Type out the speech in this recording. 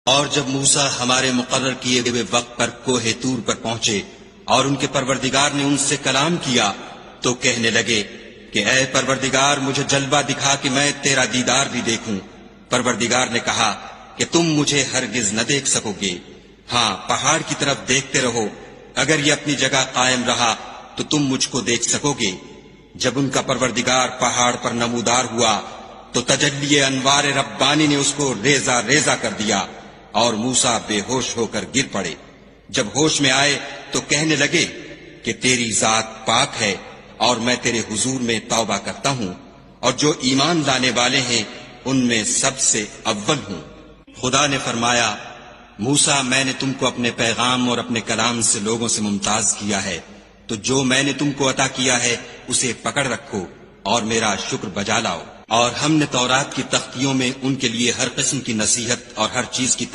اور جب موسیٰ ہمارے مقرر کیے ہوئے وقت پر کوہ طور پر پہنچے اور ان کے پروردگار نے ان سے کلام کیا تو کہنے لگے کہ اے پروردگار مجھے جلوہ دکھا کہ میں تیرا دیدار بھی دیکھوں۔ پروردگار نے کہا کہ تم مجھے ہرگز نہ دیکھ سکو گے، ہاں پہاڑ کی طرف دیکھتے رہو، اگر یہ اپنی جگہ قائم رہا تو تم مجھ کو دیکھ سکو گے۔ جب ان کا پروردگار پہاڑ پر نمودار ہوا تو تجلی انوار ربانی نے اس کو ریزہ ریزہ کر دیا اور موسیٰ بے ہوش ہو کر گر پڑے۔ جب ہوش میں آئے تو کہنے لگے کہ تیری ذات پاک ہے اور میں تیرے حضور میں توبہ کرتا ہوں، اور جو ایمان لانے والے ہیں ان میں سب سے اول ہوں۔ خدا نے فرمایا موسیٰ میں نے تم کو اپنے پیغام اور اپنے کلام سے لوگوں سے ممتاز کیا ہے، تو جو میں نے تم کو عطا کیا ہے اسے پکڑ رکھو اور میرا شکر بجا لاؤ۔ اور ہم نے تورات کی تختیوں میں ان کے لیے ہر قسم کی نصیحت اور ہر چیز کی